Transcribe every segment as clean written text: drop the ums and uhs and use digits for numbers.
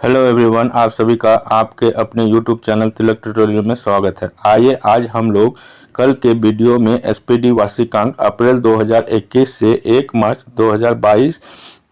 Hello everyone, आप सभी का आपके अपने यूट्यूब चैनल तिलक ट्यूटोरियल में स्वागत है। आइए आज हम लोग कल के वीडियो में एसपीडी वार्षिकांक अप्रैल 2021 से 1 मार्च 2022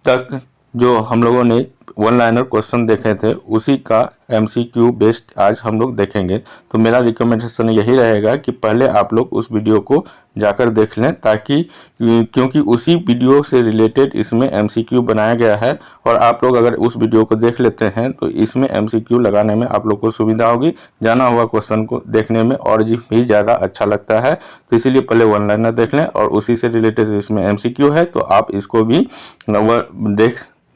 तक जो हम लोगों ने वन लाइनर क्वेश्चन देखे थे उसी का एमसीक्यू बेस्ड आज हम लोग देखेंगे। तो मेरा रिकमेंडेशन यही रहेगा कि पहले आप लोग उस वीडियो को जाकर देख लें, ताकि क्योंकि उसी वीडियो से रिलेटेड इसमें एमसीक्यू बनाया गया है और आप लोग अगर उस वीडियो को देख लेते हैं तो इसमें एमसीक्यू लगाने में आप लोग को सुविधा होगी। जाना हुआ क्वेश्चन को देखने में और भी ज़्यादा अच्छा लगता है। तो इसीलिए पहले वन लाइनर देख लें और उसी से रिलेटेड इसमें एमसीक्यू है तो आप इसको भी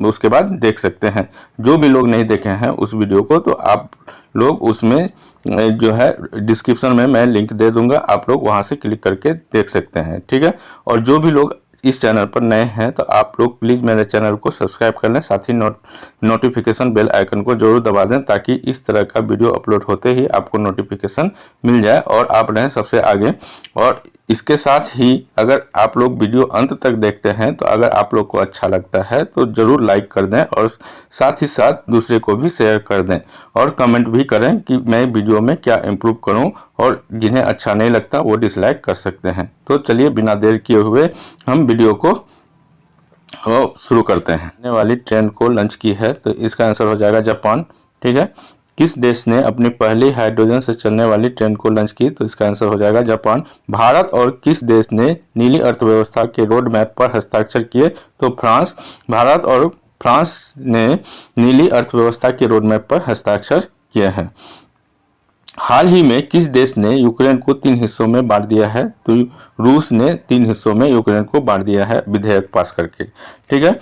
उसके बाद देख सकते हैं। जो भी लोग नहीं देखे हैं उस वीडियो को तो आप लोग उसमें जो है डिस्क्रिप्शन में मैं लिंक दे दूंगा, आप लोग वहां से क्लिक करके देख सकते हैं, ठीक है। और जो भी लोग इस चैनल पर नए हैं तो आप लोग प्लीज़ मेरे चैनल को सब्सक्राइब कर लें, साथ ही नोटिफिकेशन बेल आइकन को जरूर दबा दें ताकि इस तरह का वीडियो अपलोड होते ही आपको नोटिफिकेशन मिल जाए और आप रहें सबसे आगे। और इसके साथ ही अगर आप लोग वीडियो अंत तक देखते हैं तो अगर आप लोग को अच्छा लगता है तो ज़रूर लाइक कर दें और साथ ही साथ दूसरे को भी शेयर कर दें और कमेंट भी करें कि मैं वीडियो में क्या इम्प्रूव करूं, और जिन्हें अच्छा नहीं लगता वो डिसलाइक कर सकते हैं। तो चलिए बिना देर किए हुए हम वीडियो को शुरू करते हैं। आने वाली ट्रेन को लॉन्च की है तो इसका आंसर हो जाएगा जापान, ठीक है। किस देश ने अपनी पहली हाइड्रोजन से चलने वाली ट्रेन को लॉन्च की तो इसका आंसर हो जाएगा जापान। भारत और किस देश ने नीली अर्थव्यवस्था के रोड मैप पर हस्ताक्षर किए तो फ्रांस। भारत और फ्रांस ने नीली अर्थव्यवस्था के रोड मैप पर हस्ताक्षर किए हैं। हाल ही में किस देश ने यूक्रेन को 3 हिस्सों में बांट दिया है तो रूस ने 3 हिस्सों में यूक्रेन को बांट दिया है विधेयक पास करके, ठीक है।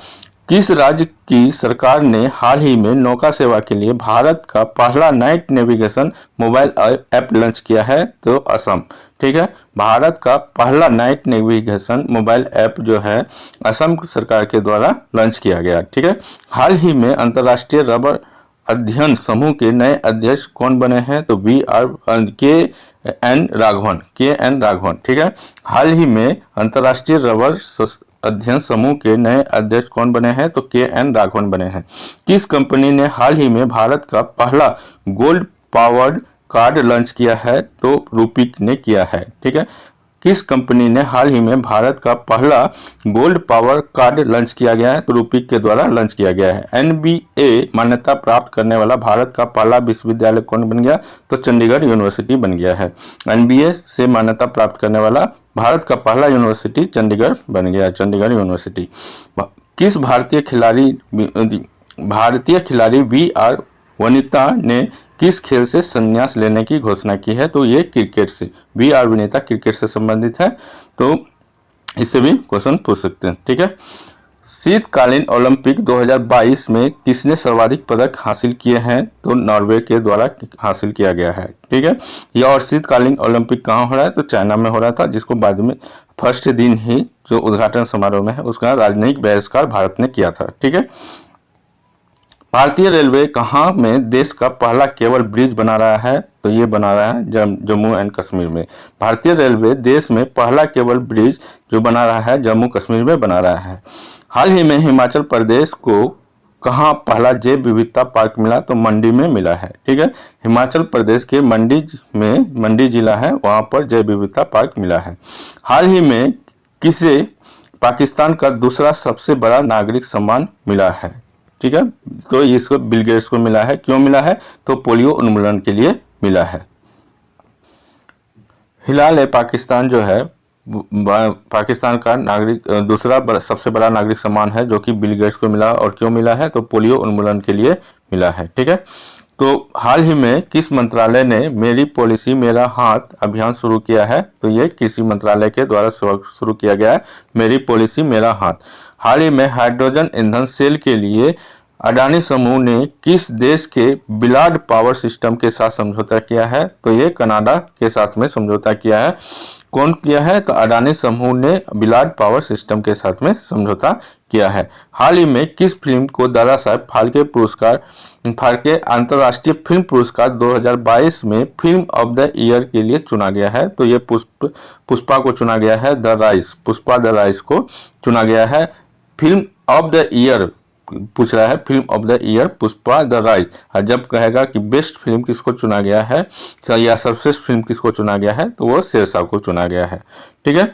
किस राज्य की सरकार ने हाल ही में नौका सेवा के लिए भारत का पहला night navigation mobile app launch किया है तो असम, ठीक है। भारत का पहला नाइट नेविगेशन मोबाइल ऐप जो है असम सरकार के द्वारा लॉन्च किया गया, ठीक है। हाल ही में अंतर्राष्ट्रीय रबर अध्ययन समूह के नए अध्यक्ष कौन बने हैं तो के एन राघवन, ठीक है। हाल ही में अंतर्राष्ट्रीय रबर अध्ययन समूह के नए अध्यक्ष कौन बने हैं तो के.एन. राघवन बने हैं। किस कंपनी ने हाल ही में भारत का पहला गोल्ड पावर्ड कार्ड लॉन्च किया है तो रूपिक ने किया है, ठीक है। किस कंपनी ने हाल ही में भारत का पहला गोल्ड पावर कार्ड लॉन्च किया गया है तो रूपिक के द्वारा लॉन्च किया गया है। एनबीए मान्यता प्राप्त करने वाला भारत का पहला विश्वविद्यालय कौन बन गया तो चंडीगढ़ यूनिवर्सिटी बन गया है। एनबीए से मान्यता प्राप्त करने वाला भारत का पहला यूनिवर्सिटी चंडीगढ़ बन गया, चंडीगढ़ यूनिवर्सिटी। किस भारतीय खिलाड़ी वी.आर. वनिता ने किस खेल से संन्यास लेने की घोषणा की है तो ये क्रिकेट से। वी.आर. वनिता क्रिकेट से संबंधित है तो इससे भी क्वेश्चन पूछ सकते हैं, ठीक है। शीतकालीन ओलंपिक 2022 में किसने सर्वाधिक पदक हासिल किए हैं तो नॉर्वे के द्वारा हासिल किया गया है, ठीक है। यह और शीतकालीन ओलंपिक कहाँ हो रहा है तो चाइना में हो रहा था, जिसको बाद में फर्स्ट दिन ही जो उद्घाटन समारोह में है उसका राजनयिक बहिष्कार भारत ने किया था, ठीक है। भारतीय रेलवे कहाँ में देश का पहला केबल ब्रिज बना रहा है तो ये बना रहा है जम्मू एंड कश्मीर में। भारतीय रेलवे देश में पहला केबल ब्रिज जो बना रहा है जम्मू कश्मीर में बना रहा है। हाल ही में हिमाचल प्रदेश को कहाँ पहला जैव विविधता पार्क मिला तो मंडी में मिला है, ठीक है। हिमाचल प्रदेश के मंडी जिला है, वहाँ पर जैव विविधता पार्क मिला है। हाल ही में किसे पाकिस्तान का दूसरा सबसे बड़ा नागरिक सम्मान मिला है, ठीक है। तो इसको बिल गेट्स को मिला है। क्यों मिला है तो पोलियो उन्मूलन के लिए मिला है। हिलाल पाकिस्तान जो है पाकिस्तान का दूसरा सबसे बड़ा नागरिक सम्मान है जो कि बिल गेट्स को मिला। और क्यों मिला है तो पोलियो उन्मूलन के लिए मिला है, ठीक है। तो हाल ही में किस मंत्रालय ने मेरी पॉलिसी मेरा हाथ अभियान शुरू किया है तो ये कृषि मंत्रालय के द्वारा शुरू किया गया है, मेरी पॉलिसी मेरा हाथ। हाल ही में हाइड्रोजन ईंधन सेल के लिए अडानी समूह ने किस देश के बिलाड पावर सिस्टम के साथ समझौता किया है तो ये कनाडा के साथ में समझौता किया है। कौन किया है तो अडानी समूह ने बिलाड पावर सिस्टम के साथ में समझौता किया है। हाल ही में किस फिल्म को दादा साहब फाल्के अंतर्राष्ट्रीय फिल्म पुरस्कार 2022 में फिल्म ऑफ द ईयर के लिए चुना गया है तो ये पुष्पा को चुना गया है, पुष्पा द राइस को चुना गया है फिल्म ऑफ द ईयर पूछ रहा है film of the year Pushpa the rise, और जब कहेगा कि बेस्ट फिल्म किसको चुना गया है या सर्वश्रेष्ठ फिल्म किसको चुना गया है तो वो शेरशाह को चुना गया है। ठीक है।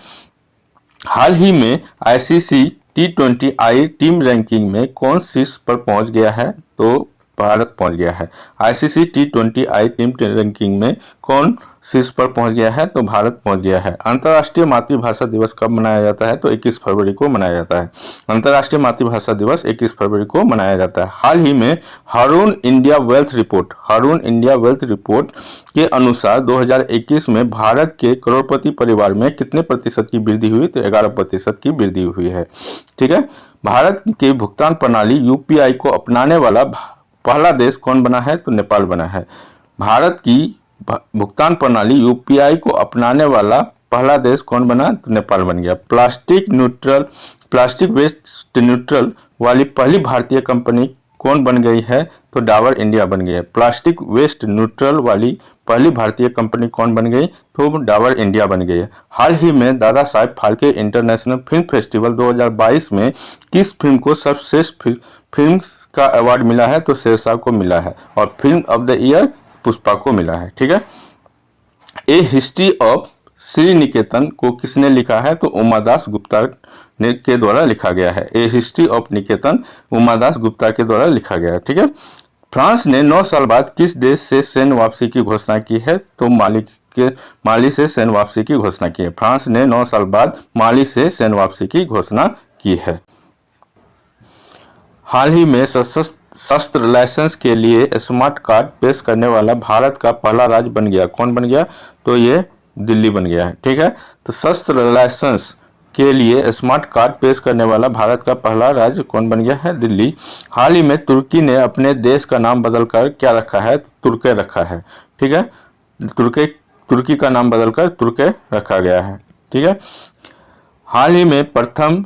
हाल ही में आईसीसी T20I टीम रैंकिंग में कौन शीर्ष पर पहुंच गया है तो भारत पहुंच गया है। आईसीसी T20I टीम रैंकिंग में कौन शीर्ष पर पहुंच गया है तो भारत पहुंच गया है। अंतर्राष्ट्रीय मातृभाषा दिवस कब मनाया जाता है तो 21 फरवरी को मनाया जाता है। अंतर्राष्ट्रीय मातृभाषा दिवस 21 फरवरी को मनाया जाता है। हाल ही में हारून इंडिया वेल्थ रिपोर्ट के अनुसार 2021 में भारत के करोड़पति परिवार में कितने प्रतिशत की वृद्धि हुई तो 11% की वृद्धि हुई है। ठीक है। भारत के भुगतान प्रणाली यूपीआई को अपनाने वाला पहला देश कौन बना है तो नेपाल बना है। भारत की भुगतान प्रणाली यूपीआई को अपनाने वाला पहला देश कौन बना तो नेपाल बन गया। प्लास्टिक वेस्ट न्यूट्रल वाली पहली भारतीय कंपनी कौन बन गई है तो डाबर इंडिया बन गई है। प्लास्टिक वेस्ट न्यूट्रल वाली पहली भारतीय कंपनी कौन बन गई तो डाबर इंडिया बन गई है। हाल ही में Dada Saheb Phalke international film festival 2022 में किस फिल्म को सर्वश्रेष्ठ फिल्म का अवार्ड मिला है तो शेरशाह को मिला है, और film of the year Pushpa को मिला है। ठीक है। ए हिस्ट्री ऑफ श्री निकेतन को किसने लिखा है तो उमादास गुप्ता के द्वारा लिखा गया है। ए हिस्ट्री ऑफ निकेतन उमादास गुप्ता के द्वारा लिखा गया है। ठीक है। फ्रांस ने 9 साल बाद किस देश से सैन्य वापसी की घोषणा की है तो माली से सैन्य वापसी की घोषणा की है। फ्रांस ने 9 साल बाद माली से सैन्य वापसी की घोषणा की है। हाल ही में शस्त्र लाइसेंस के लिए स्मार्ट कार्ड पेश करने वाला भारत का पहला राज्य बन गया। कौन बन गया तो ये दिल्ली बन गया है। ठीक है। तो शस्त्र लाइसेंस के लिए स्मार्ट कार्ड पेश करने वाला भारत का पहला राज्य कौन बन गया है दिल्ली। हाल ही में तुर्की ने अपने देश का नाम बदलकर क्या रखा है तुर्के रखा है। ठीक है। तुर्की का नाम बदलकर तुर्के रखा गया है। ठीक है। हाल ही में प्रथम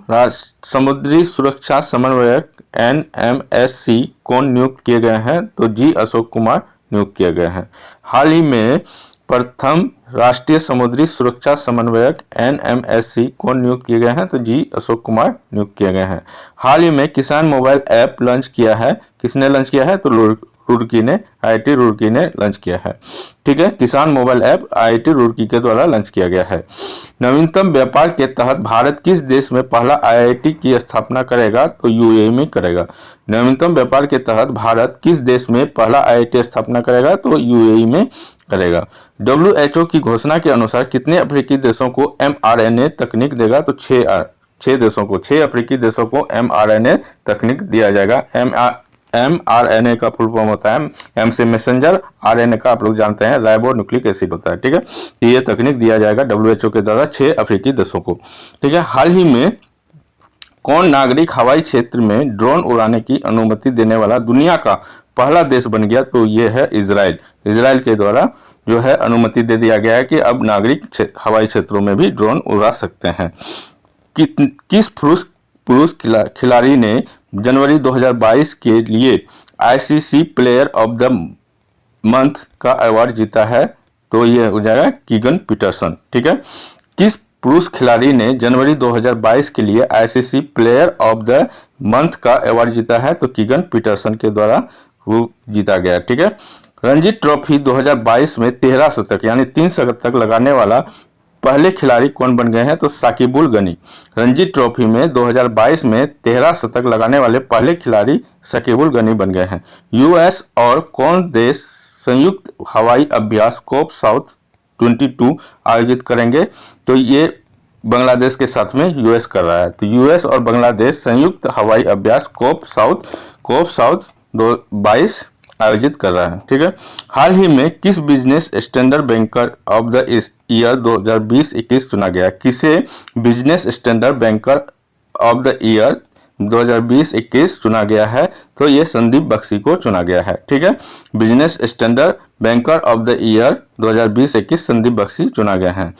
समुद्री सुरक्षा समन्वयक NMSC कौन नियुक्त किए गए हैं तो जी अशोक कुमार नियुक्त किए गए हैं। हाल ही में प्रथम राष्ट्रीय समुद्री सुरक्षा समन्वयक NMSC कौन नियुक्त किए गए हैं तो जी अशोक कुमार नियुक्त किए गए हैं। हाल ही में किसान मोबाइल ऐप लॉन्च किया है। किसने लॉन्च किया है तो IIT रुड़की ने लॉन्च किया है। ठीक है। किसान मोबाइल ऐप IIT रुड़की के द्वारा लॉन्च किया गया है। नवीनतम व्यापार के तहत भारत किस देश में पहला IIT की स्थापना करेगा तो UAE में करेगा। नवीनतम व्यापार के तहत भारत किस देश में पहला IIT स्थापना करेगा तो UAE में करेगा। WHO की घोषणा के अनुसार कितने अफ्रीकी देशों को mRNA तकनीक देगा तो 6 अफ्रीकी देशों को mRNA तकनीक दिया जाएगा। mRNA का फुल फॉर्म होता है M से मैसेंजर, RNA का आप लोग जानते हैं राइबो न्यूक्लिक एसिड होता है। ठीक है। ये तकनीक दिया जाएगा WHO के द्वारा 6 अफ्रीकी देशों को। ठीक है। हाल ही में कौन नागरिक हवाई क्षेत्र में ड्रोन उड़ाने की अनुमति देने वाला दुनिया का पहला देश बन गया तो ये है इजराइल। इजराइल के द्वारा जो है अनुमति दे दिया गया है कि अब नागरिक हवाई क्षेत्रों में भी ड्रोन उड़ा सकते हैं। किस पुरुष खिलाड़ी ने जनवरी 2022 के लिए ICC player of the month का अवार्ड जीता है तो ये हो जाएगा कीगन पीटरसन। ठीक है। किस पुरुष खिलाड़ी ने जनवरी 2022 के लिए ICC player of the month का अवार्ड जीता है तो कीगन पीटरसन के द्वारा वो जीता गया। ठीक है। रणजी ट्रॉफी 2022 में 13 शतक यानी 3 शतक लगाने वाला पहले खिलाड़ी कौन बन गए हैं तो साकिबुल गनी। रणजी ट्रॉफी में 2022 में 13 शतक लगाने वाले पहले खिलाड़ी साकिबुल गनी बन गए हैं। US और कौन देश संयुक्त हवाई अभ्यास कोप साउथ 22 आयोजित करेंगे तो ये बांग्लादेश के साथ में US कर रहा है। तो US और बांग्लादेश संयुक्त हवाई अभ्यास कोप साउथ 22 आयोजित कर रहा है। ठीक है। हाल ही में किस business Standard banker of the year 2020-21 चुना गया। किसे business Standard banker of the year 2020-21 चुना गया है तो ये संदीप बख्शी को चुना गया है। ठीक है। Business Standard banker of the year 2020-21 Sandeep Bakhshi चुना गया है।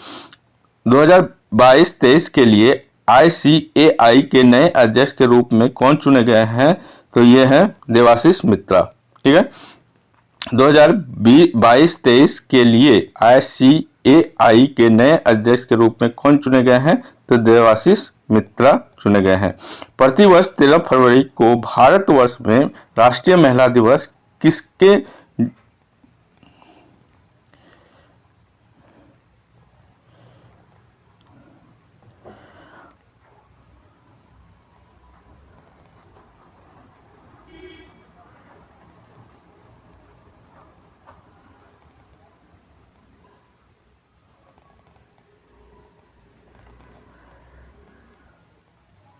2022-23 के लिए ICAI के नए अध्यक्ष के रूप में कौन चुने गए हैं तो ये है देवाशीष मित्रा। ठीक है। 2022-23 के लिए ICAI के नए अध्यक्ष के रूप में कौन चुने गए हैं तो देवाशीष मित्रा चुने गए हैं। प्रतिवर्ष 13 फरवरी को भारतवर्ष में राष्ट्रीय महिला दिवस किसके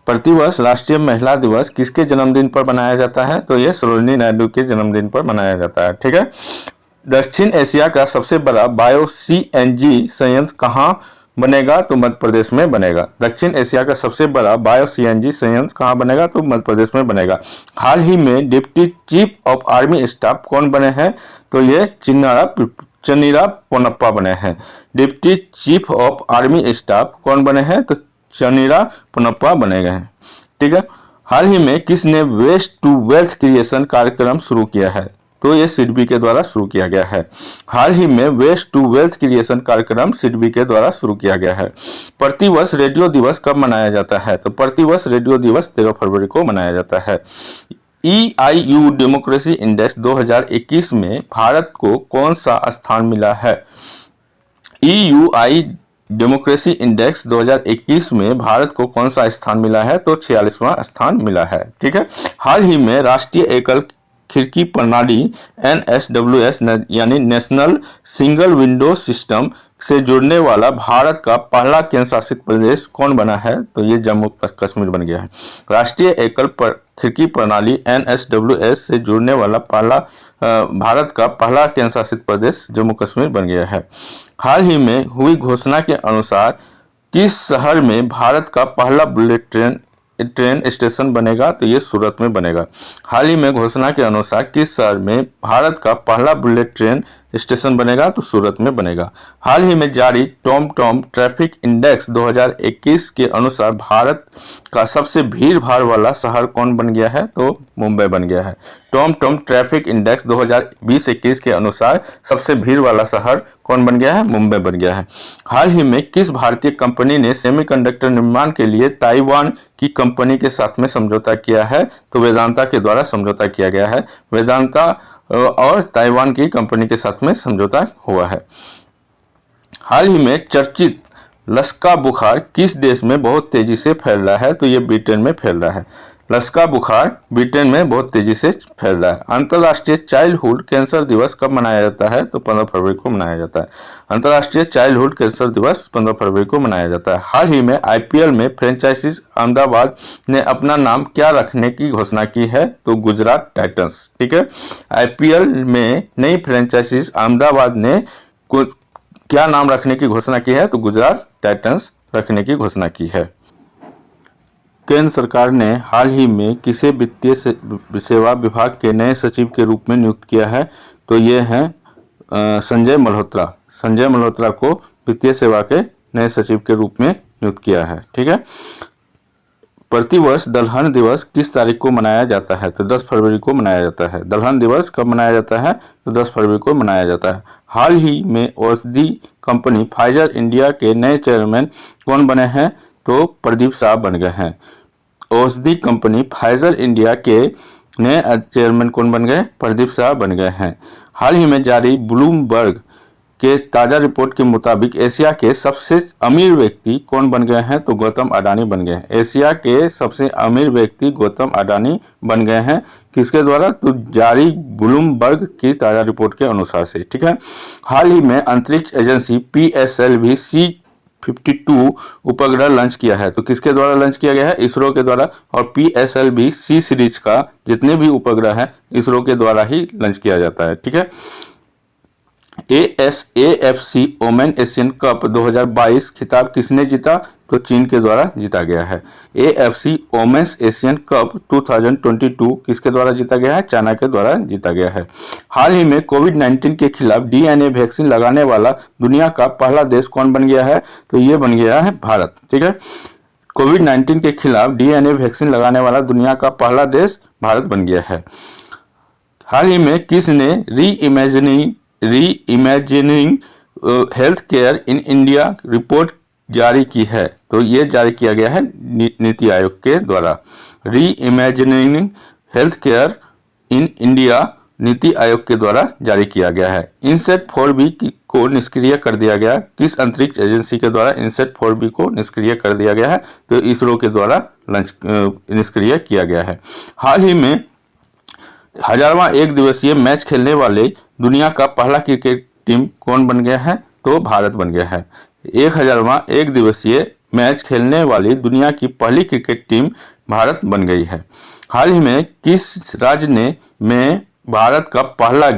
प्रतिवर्ष राष्ट्रीय महिला दिवस किसके जन्मदिन पर मनाया जाता है? तो ये सरोजिनी नायडू के जन्मदिन पर मनाया जाता है। ठीक है। दक्षिण एशिया का सबसे बड़ा बायो सीएनजी संयंत्र कहाँ बनेगा? तो मध्य प्रदेश में बनेगा। दक्षिण एशिया का सबसे बड़ा बायो सीएनजी संयंत्र कहाँ बनेगा? तो मध्य प्रदेश में बनेगा। हाल ही में deputy chief of army staff कौन बने हैं? तो ये चन्नीरा पोनप्पा बने हैं। Deputy chief of army staff कौन बने हैं? तो चन्नीरा पोनप्पा बने गए हैं। ठीक है। हाल ही में किसने वेस्ट टू वेल्थ क्रिएशन कार्यक्रम शुरू किया है? तो ये सिडबी के द्वारा शुरू किया गया है। हाल ही में वेस्ट टू वेल्थ क्रिएशन कार्यक्रम सिडबी के द्वारा शुरू किया गया है। प्रतिवर्ष रेडियो दिवस कब मनाया जाता है? तो प्रतिवर्ष रेडियो दिवस 13 फरवरी को मनाया जाता है। EIU डेमोक्रेसी इंडेक्स 2021 में भारत को कौन सा स्थान मिला है? EUI डेमोक्रेसी इंडेक्स 2021 में भारत को कौन सा स्थान मिला है? तो 46वां स्थान मिला है। ठीक है। हाल ही में राष्ट्रीय एकल खिड़की प्रणाली NSWS यानी नेशनल सिंगल विंडो सिस्टम से जुड़ने वाला भारत का पहला केंद्र शासित प्रदेश कौन बना है? तो ये जम्मू कश्मीर बन गया है। राष्ट्रीय एकल खिड़की प्रणाली NSWS से जुड़ने वाला भारत का पहला केंद्र शासित प्रदेश जम्मू कश्मीर बन गया है। हाल ही में हुई घोषणा के अनुसार किस शहर में भारत का पहला बुलेट ट्रेन स्टेशन बनेगा? तो ये सूरत में बनेगा। हाल ही में घोषणा के अनुसार किस शहर में भारत का पहला बुलेट ट्रेन स्टेशन बनेगा? तो सूरत में बनेगा। हाल ही में जारी टॉम ट्रैफिक इंडेक्स 2021 के अनुसार भारत का सबसे भीड़ भाड़ वाला शहर कौन बन गया है? तो मुंबई बन गया है। टॉम ट्रैफिक इंडेक्स 2020-21 के अनुसार सबसे भीड़ वाला शहर कौन बन गया है? मुंबई बन गया है। हाल ही में किस भारतीय कंपनी ने सेमीकंडक्टर निर्माण के लिए ताइवान की कंपनी के साथ में समझौता किया है? तो वेदांता के द्वारा समझौता किया गया है। वेदांता और ताइवान की कंपनी के साथ में समझौता हुआ है। हाल ही में चर्चित लसका बुखार किस देश में बहुत तेजी से फैल रहा है? तो ये ब्रिटेन में फैल रहा है। लसका बुखार ब्रिटेन में बहुत तेजी से फैल रहा है। अंतर्राष्ट्रीय चाइल्डहुड कैंसर दिवस कब मनाया जाता है? तो 15 फरवरी को मनाया जाता है। अंतर्राष्ट्रीय चाइल्डहुड कैंसर दिवस 15 फरवरी को मनाया जाता है। हाल ही में IPL में फ्रेंचाइजीज अहमदाबाद ने अपना नाम क्या रखने की घोषणा की है? तो गुजरात टाइटंस। ठीक है। IPL में नई फ्रेंचाइजीज अहमदाबाद ने क्या नाम रखने की घोषणा की है? तो गुजरात टाइटंस रखने की घोषणा की है। केंद्र सरकार ने हाल ही में किसे वित्तीय सेवा विभाग के नए सचिव के रूप में नियुक्त किया है? तो ये हैं संजय मल्होत्रा। संजय मल्होत्रा को वित्तीय सेवा के नए सचिव के रूप में नियुक्त किया है। ठीक है। प्रतिवर्ष दलहन दिवस किस तारीख को मनाया जाता है? तो 10 फरवरी को मनाया जाता है। दलहन दिवस कब मनाया जाता है? तो 10 फरवरी को मनाया जाता है। हाल ही में औषधि कंपनी फाइजर इंडिया के नए चेयरमैन कौन बने हैं? तो प्रदीप शाह बन गए हैं। औषधि कंपनी फाइजर इंडिया के नए चेयरमैन कौन बन गए? प्रदीप शाह बन गए हैं। हाल ही में जारी ब्लूमबर्ग के ताज़ा रिपोर्ट के मुताबिक एशिया के सबसे अमीर व्यक्ति कौन बन गए हैं? तो गौतम अडानी बन गए हैं। एशिया के सबसे अमीर व्यक्ति गौतम अडानी बन गए हैं। किसके द्वारा? तो जारी ब्लूमबर्ग की ताज़ा रिपोर्ट के अनुसार से। ठीक है। हाल ही में अंतरिक्ष एजेंसी PSLV C-52 उपग्रह लॉन्च किया है। तो किसके द्वारा लॉन्च किया गया है? इसरो के द्वारा। और PSLV C सीरीज का जितने भी उपग्रह हैं इसरो के द्वारा ही लॉन्च किया जाता है। ठीक है। AFC ओमेन एशियन कप 2022 खिताब किसने जीता? तो चीन के द्वारा जीता गया है। AFC ओमेन्स एशियन कप 2022 किसके द्वारा जीता गया है? चाइना के द्वारा जीता गया है। हाल ही में कोविड-19 के खिलाफ DNA वैक्सीन लगाने वाला दुनिया का पहला देश कौन बन गया है? तो ये बन गया है भारत। ठीक है। कोविड-19 के खिलाफ DNA वैक्सीन लगाने वाला दुनिया का पहला देश भारत बन गया है। हाल ही में किसने री imagining health care in India report जारी की है? तो ये जारी किया गया है नीति आयोग के द्वारा। री imagining health care in India NITI Aayog के द्वारा जारी किया गया है। इनसेट 4B को निष्क्रिय कर दिया गया। किस अंतरिक्ष एजेंसी के द्वारा इनसेट 4B को निष्क्रिय कर दिया गया है? तो इसरो के द्वारा निष्क्रिय किया गया है। हाल ही में 1000वां एक दिवसीय मैच खेलने वाले दुनिया का पहला क्रिकेट टीम कौन बन गया है? तो भारत बन गया है। 1000वां एक दिवसीय मैच खेलने वाली दुनिया की पहली क्रिकेट टीम भारत बन गई है। हाल ही में किस राज्य में भारत का पहला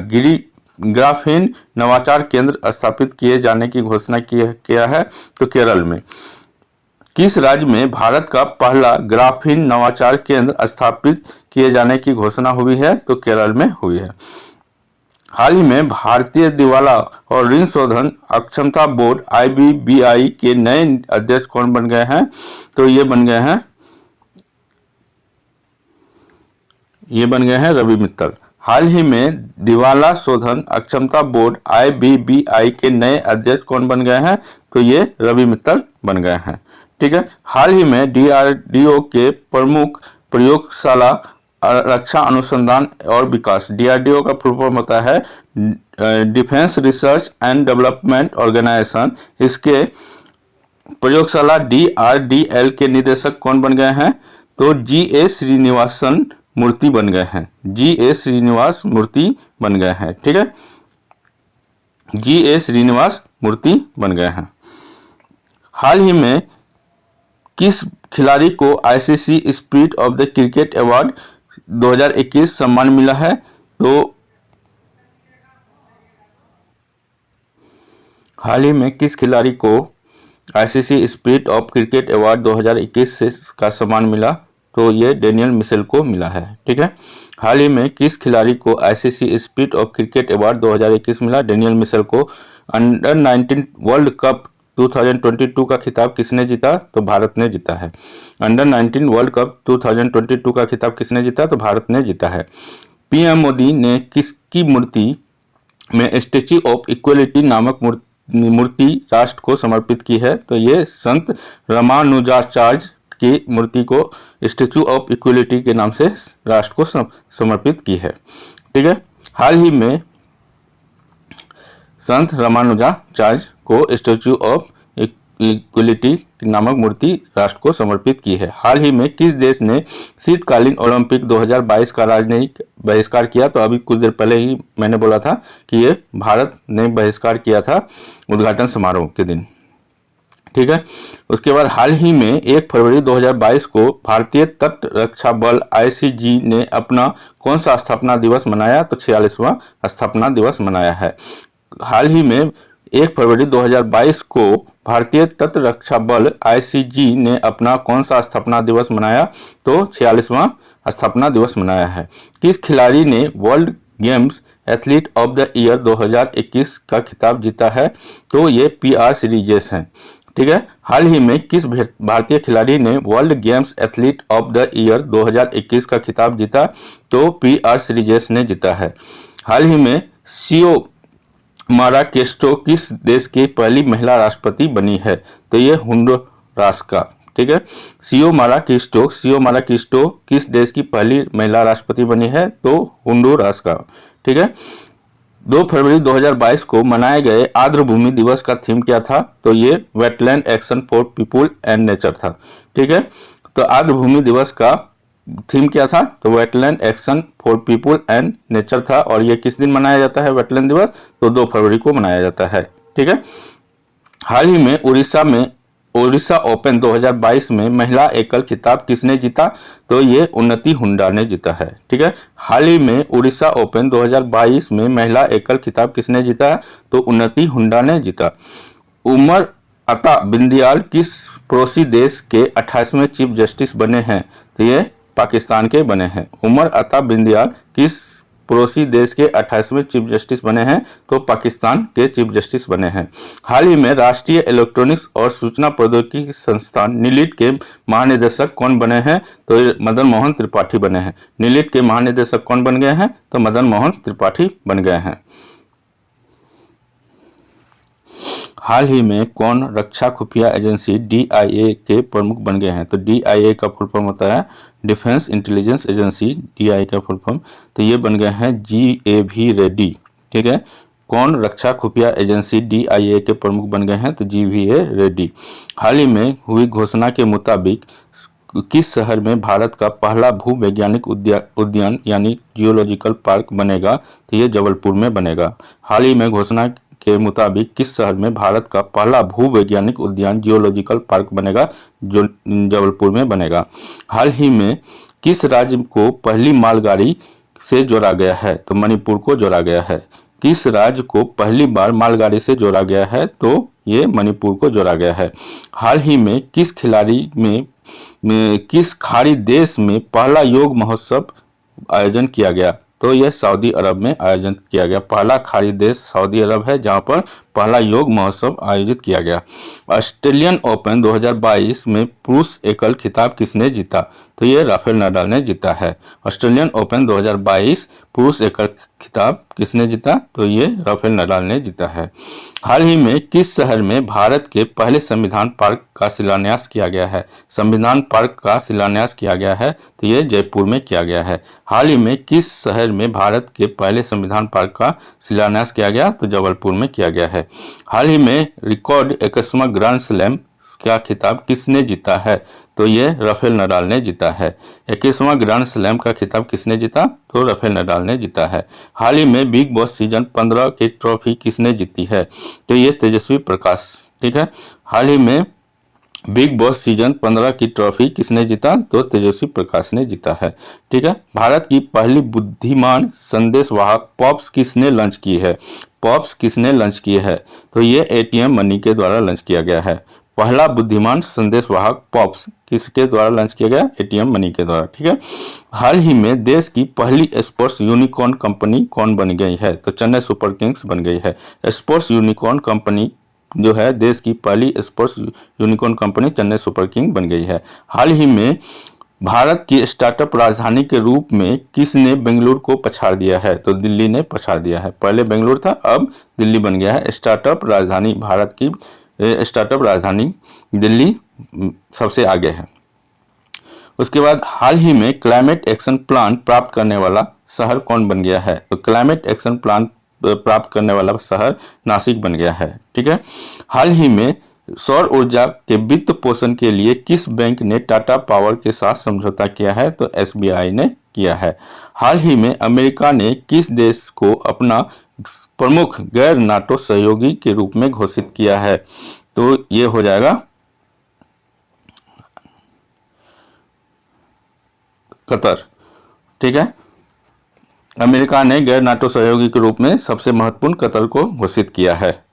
ग्राफीन नवाचार केंद्र स्थापित किए जाने की घोषणा किया है? तो केरल में। किस राज्य में भारत का पहला ग्राफीन नवाचार केंद्र स्थापित किए जाने की घोषणा हुई है? तो केरल में हुई है। हाल ही में भारतीय दिवाला और ऋण शोधन अक्षमता बोर्ड IBBI के नए अध्यक्ष कौन बन गए हैं? तो ये बन गए हैं रवि मित्तल। हाल ही में दिवाला शोधन अक्षमता बोर्ड IBBI के नए अध्यक्ष कौन बन गए हैं? तो ये रवि मित्तल बन गए हैं। ठीक है। हाल ही में DRDO के प्रमुख प्रयोगशाला रक्षा अनुसंधान और विकास, DRDO का फुल फॉर्म होता है defence research and development organisation. इसके प्रयोगशाला DRDL के निदेशक कौन बन गए हैं? तो GA श्रीनिवासन मूर्ति बन गए हैं। GA श्रीनिवास मूर्ति बन गए हैं। ठीक है, GA श्रीनिवास मूर्ति बन गए हैं। हाल ही में किस खिलाड़ी को ICC spirit of the cricket award 2021 सम्मान मिला है? तो हाल ही में किस खिलाड़ी को ICC spirit of cricket award 2021 का सम्मान मिला? तो ये डेनियल मिशेल को मिला है। ठीक है। हाल ही में किस खिलाड़ी को ICC spirit of cricket award 2021 मिला? डेनियल मिशेल को। अंडर 19 वर्ल्ड कप 2022 का खिताब किसने जीता? तो भारत ने जीता है। अंडर 19 वर्ल्ड कप 2022 का खिताब किसने जीता? तो भारत ने जीता है। PM मोदी ने किसकी मूर्ति में स्टैच्यू ऑफ इक्वलिटी नामक मूर्ति राष्ट्र को समर्पित की है? तो ये संत रामानुजाचार्य की मूर्ति को स्टैच्यू ऑफ इक्वलिटी के नाम से राष्ट्र को समर्पित की है। ठीक है। हाल ही में संत रामानुजाचार्य को स्टैच्यू ऑफ इक्वलिटी नामक मूर्ति राष्ट्र को समर्पित की है। हाल ही में किस देश ने शीतकालीन ओलंपिक 2022 का राजनयिक बहिष्कार किया? तो अभी कुछ देर पहले ही मैंने बोला था कि ये भारत ने बहिष्कार किया था उद्घाटन समारोह के दिन। ठीक है। उसके बाद हाल ही में 1 फरवरी 2022 को भारतीय तट रक्षा बल ICG ने अपना कौन सा स्थापना दिवस मनाया? तो 46वां स्थापना दिवस मनाया है। हाल ही में 1 फरवरी 2022 को भारतीय तट रक्षा बल ICG ने अपना कौन सा स्थापना दिवस मनाया? तो 46वां स्थापना दिवस मनाया है। किस खिलाड़ी ने world games athlete of the year 2021 का खिताब जीता है? तो ये PR श्रीजेश हैं। ठीक है। हाल ही में किस भारतीय खिलाड़ी ने world games athlete of the year 2021 का खिताब जीता? तो PR श्रीजेश ने जीता है। हाल ही में सियोमारा केस्टो किस देश की पहली महिला राष्ट्रपति बनी है? तो ये होंडुरास का। ठीक है। सियोमारा क्रिस्टो किस देश की पहली महिला राष्ट्रपति बनी है? तो होंडुरास का। ठीक है। 2 फरवरी 2022 को मनाए गए आर्द्रभूमि दिवस का थीम क्या था? तो ये wetland action for people and nature था। ठीक है। तो आर्द्रभूमि दिवस का थीम क्या था? तो wetland action for people and nature था। और ये किस दिन मनाया जाता है वेटलैंड दिवस? तो 2 फरवरी को मनाया जाता है। ठीक है। हाल ही में उड़ीसा ओपन 2022 में महिला एकल खिताब किसने जीता? तो ये उन्नति हुड्डा ने जीता है। ठीक है। हाल ही में उड़ीसा ओपन 2022 में महिला एकल खिताब किसने जीता? तो उन्नति हुड्डा ने जीता। उमर अता बिंदयाल किस पड़ोसी देश के 28वें चीफ जस्टिस बने हैं? तो ये पाकिस्तान के बने हैं। उमर अता बिंदयाल किस पड़ोसी देश के 28वें चीफ जस्टिस बने हैं? तो पाकिस्तान के चीफ जस्टिस बने हैं। हाल ही में राष्ट्रीय इलेक्ट्रॉनिक्स और सूचना प्रौद्योगिकी संस्थान नीलिट के महानिदेशक कौन बने हैं? तो मदन मोहन त्रिपाठी बने हैं। नीलिट के महानिदेशक कौन बन गए हैं? तो मदन मोहन त्रिपाठी बन गए हैं। हाल ही में कौन रक्षा खुफिया एजेंसी DIA के प्रमुख बन गए हैं? तो DIA का फुल फॉर्म होता है डिफेंस इंटेलिजेंस एजेंसी, DIA का फुल फॉर्म। तो ये बन गए हैं GAV रेड्डी। ठीक है, कौन रक्षा खुफिया एजेंसी DIA के प्रमुख बन गए हैं? तो GVA रेड्डी। हाल ही में हुई घोषणा के मुताबिक किस शहर में भारत का पहला भूवैज्ञानिक उद्यान यानी जियोलॉजिकल पार्क बनेगा? तो ये जबलपुर में बनेगा। हाल ही में घोषणा के मुताबिक किस शहर में भारत का पहला भूवैज्ञानिक उद्यान जियोलॉजिकल पार्क बनेगा? जो जबलपुर में बनेगा। हाल ही में किस राज्य को पहली मालगाड़ी से जोड़ा गया है? तो मणिपुर को जोड़ा गया है। किस राज्य को पहली बार मालगाड़ी से जोड़ा गया है? तो ये मणिपुर को जोड़ा गया है। हाल ही में किस खिलाड़ी में किस खाड़ी देश में पहला योग महोत्सव आयोजन किया गया? तो यह सऊदी अरब में आयोजन किया गया। पहला खाड़ी देश सऊदी अरब है जहां पर पहला योग महोत्सव आयोजित किया गया। ऑस्ट्रेलियन ओपन 2022 में पुरुष एकल खिताब किसने जीता? तो ये राफेल नडाल ने जीता है। ऑस्ट्रेलियन ओपन 2022 पुरुष एकल खिताब किसने जीता? तो ये राफेल नडाल ने जीता है। हाल ही में किस शहर में भारत के पहले संविधान पार्क का शिलान्यास किया गया है? संविधान पार्क का शिलान्यास किया गया है, तो ये जयपुर में किया गया है। हाल ही में किस शहर में भारत के पहले संविधान पार्क का शिलान्यास किया गया? तो जबलपुर में किया गया है। हाल ही में रिकॉर्ड 21वां ग्रैंड स्लैम का खिताब किसने जीता है? तो ये राफेल नडाल ने जीता है। 21वां ग्रैंड स्लैम का खिताब किसने जीता? तो राफेल नडाल ने जीता है। हाल ही में बिग बॉस सीजन 15 की ट्रॉफी किसने जीती है? तो ये तेजस्वी प्रकाश। ठीक है, हाल ही में बिग बॉस सीजन 15 की ट्रॉफी किसने जीता? तो तेजस्वी प्रकाश ने जीता है। ठीक है, भारत की पहली बुद्धिमान संदेश वाहक पॉप्स किसने लॉन्च की है? पॉप्स किसने लॉन्च की है? तो ये ATM मनी के द्वारा लॉन्च किया गया है। पहला बुद्धिमान संदेश वाहक पॉप्स किसके द्वारा लॉन्च किया गया? ATM मनी के द्वारा। ठीक है, हाल ही में देश की पहली स्पोर्ट्स यूनिकॉर्न कंपनी कौन बन गई है? तो चेन्नई सुपर किंग्स बन गई है। स्पोर्ट्स यूनिकॉर्न कंपनी जो है देश की पहली sports unicorn company Chennai super king बन गई है। हाल ही में भारत की स्टार्टअप राजधानी के रूप में किसने बेंगलुरु को पछाड़ दिया है? तो दिल्ली ने पछाड़ दिया है। पहले बेंगलुरु था, अब दिल्ली बन गया है स्टार्टअप राजधानी। भारत की स्टार्टअप राजधानी दिल्ली सबसे आगे है। उसके बाद हाल ही में क्लाइमेट एक्शन प्लान प्राप्त करने वाला शहर कौन बन गया है? तो क्लाइमेट एक्शन प्लान प्राप्त करने वाला शहर नासिक बन गया है। ठीक है, हाल ही में सौर ऊर्जा के वित्त पोषण के लिए किस बैंक ने टाटा पावर के साथ समझौता किया है? तो SBI ने किया है। हाल ही में अमेरिका ने किस देश को अपना प्रमुख गैर नाटो सहयोगी के रूप में घोषित किया है? तो ये हो जाएगा कतर। ठीक है, अमेरिका ने गैर नाटो सहयोगी के रूप में सबसे महत्वपूर्ण कतर को घोषित किया है।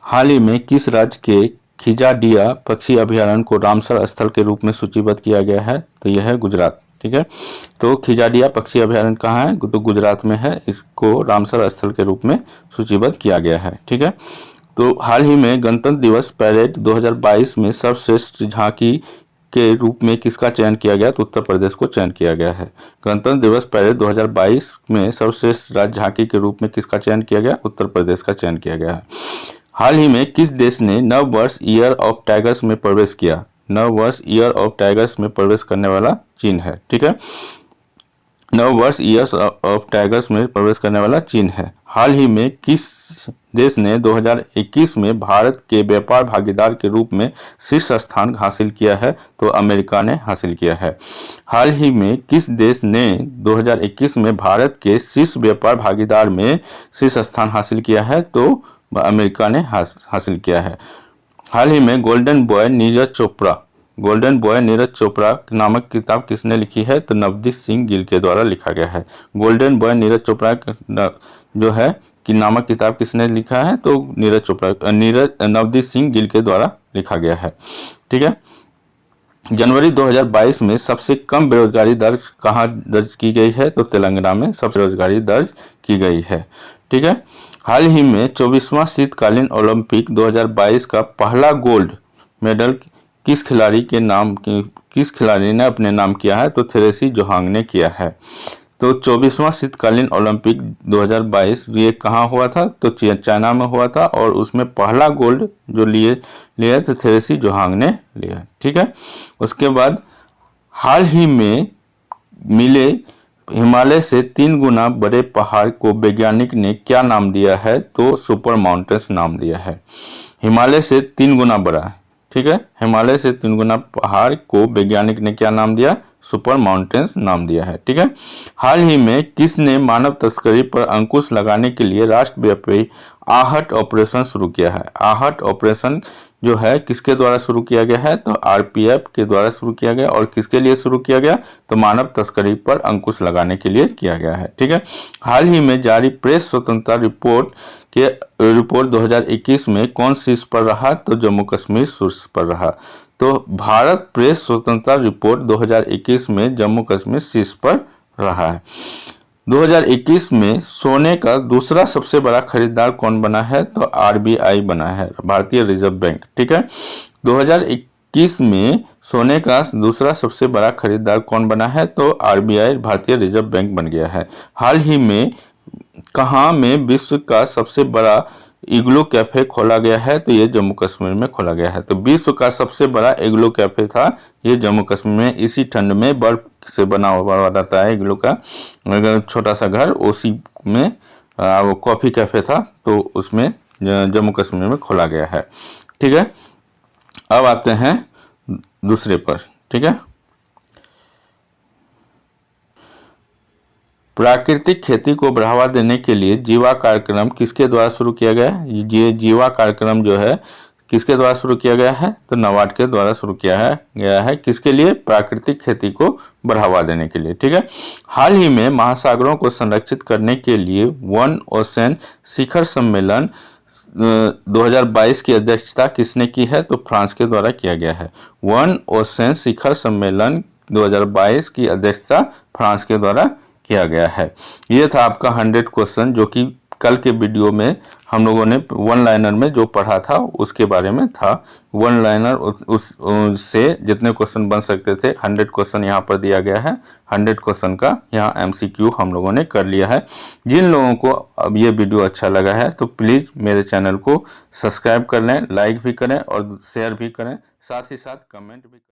हाल ही में किस राज्य के खिजाडिया पक्षी अभयारण्य को रामसर स्थल के रूप में सूचीबद्ध किया गया है? तो यह है गुजरात। ठीक है, तो खिजाडिया पक्षी अभयारण्य कहाँ है? तो गुजरात में है। इसको रामसर स्थल के रूप में सूचीबद्ध किया गया है। ठीक है, तो हाल ही में गणतंत्र दिवस पैरेड 2022 में सर्वश्रेष्ठ झांकी के रूप में किसका चयन किया गया? तो उत्तर प्रदेश को चयन किया गया है। गणतंत्र दिवस पैरेड 2022 में सर्वश्रेष्ठ राज्य झांकी के रूप में किसका चयन किया गया? उत्तर प्रदेश का चयन किया गया है। हाल ही में किस देश ने नव वर्ष ईयर ऑफ टाइगर्स में प्रवेश किया? नव वर्ष ईयर ऑफ टाइगर्स में प्रवेश करने वाला चीन है। ठीक है, नव वर्ष ईयर्स ऑफ टाइगर्स में प्रवेश करने वाला चीन है। हाल ही में किस देश ने 2021 में भारत के व्यापार भागीदार के रूप में शीर्ष स्थान हासिल किया है? तो अमेरिका ने हासिल किया है। हाल ही में किस देश ने 2021 में भारत के शीर्ष व्यापार भागीदार में शीर्ष स्थान हासिल किया है? तो अमेरिका ने हासिल किया है। हाल ही में गोल्डन बॉय नीरज चोपड़ा नामक किताब किसने लिखी है? तो नवदीप सिंह गिल के द्वारा लिखा गया है। गोल्डन बॉय नीरज चोपड़ा जो है कि नामक किताब किसने लिखा है? तो नवदीप सिंह गिल के द्वारा लिखा गया है। ठीक है, जनवरी 2022 में सबसे कम बेरोजगारी दर कहाँ दर्ज की गई है? तो तेलंगाना में सबसे बेरोजगारी दर्ज की गई है। ठीक है, हाल ही में 24वां शीतकालीन ओलंपिक 2022 का पहला गोल्ड मेडल किस खिलाड़ी ने अपने नाम किया है? तो थेरेसी जोहांग ने किया है। तो 24वां शीतकालीन ओलंपिक 2022 ये कहाँ हुआ था? तो चाइना में हुआ था, और उसमें पहला गोल्ड जो लिए थे थेरेसी जोहांग ने लिया। ठीक है। उसके बाद हाल ही में मिले हिमालय से 3 गुना बड़े पहाड़ को वैज्ञानिक ने क्या नाम दिया है? तो सुपर माउंटेन्स नाम दिया है। हिमालय से 3 गुना बड़ा है। ठीक है। हिमालय से 3 गुना पहाड़ को वैज्ञानिक ने क्या नाम दिया? सुपर माउंटेन्स नाम दिया है। ठीक है। हाल ही में किसने मानव तस्करी पर अंकुश लगाने के लिए राष्ट्रव्यापी आहट ऑपरेशन शुरू किया है? आहट ऑपरेशन जो है किसके द्वारा शुरू किया गया है? तो आरपीएफ के द्वारा शुरू किया गया। और किसके लिए शुरू किया गया? तो मानव तस्करी पर अंकुश लगाने के लिए किया गया है। ठीक है। हाल ही में जारी प्रेस स्वतंत्रता रिपोर्ट 2021 में कौन शीर्ष पर रहा? तो जम्मू कश्मीर शीर्ष पर रहा। तो भारत प्रेस स्वतंत्रता रिपोर्ट 2021 में जम्मू कश्मीर शीर्ष पर रहा है। 2021 में सोने का दूसरा सबसे बड़ा खरीदार कौन बना है? तो आरबीआई बना है, भारतीय रिजर्व बैंक। ठीक है। 2021 में सोने का दूसरा सबसे बड़ा खरीदार कौन बना है? तो आरबीआई, भारतीय रिजर्व बैंक बन गया है। हाल ही में कहाँ में विश्व का सबसे बड़ा इग्लू कैफे खोला गया है? तो ये जम्मू कश्मीर में खोला गया है। तो विश्व का सबसे बड़ा इग्लू कैफे था ये जम्मू कश्मीर में। इसी ठंड में बर्फ से बना हुआ रहता है इग्लू का छोटा सा घर, उसी में वो कॉफी कैफे था, तो उसमें जम्मू कश्मीर में खोला गया है। ठीक है। अब आते हैं दूसरे पर। ठीक है। प्राकृतिक खेती को बढ़ावा देने के लिए जीवा कार्यक्रम किसके द्वारा शुरू किया गया है? ये जीवा कार्यक्रम जो है किसके द्वारा शुरू किया गया है? तो नाबार्ड के द्वारा शुरू किया गया है। किसके लिए? प्राकृतिक खेती को बढ़ावा देने के लिए। ठीक है। हाल ही में महासागरों को संरक्षित करने के लिए वन ओशन शिखर सम्मेलन 2022 की अध्यक्षता किसने की है? तो फ्रांस के द्वारा किया गया है। वन ओशन शिखर सम्मेलन 2022 की अध्यक्षता फ्रांस के द्वारा किया गया है। ये था आपका 100 क्वेश्चन, जो कि कल के वीडियो में हम लोगों ने वन लाइनर में जो पढ़ा था उसके बारे में था। वन लाइनर उससे जितने क्वेश्चन बन सकते थे 100 क्वेश्चन यहाँ पर दिया गया है। 100 क्वेश्चन का यहाँ एमसीक्यू हम लोगों ने कर लिया है। जिन लोगों को अब ये वीडियो अच्छा लगा है तो प्लीज़ मेरे चैनल को सब्सक्राइब कर लें, लाइक भी करें और शेयर भी करें, साथ ही साथ कमेंट भी करें।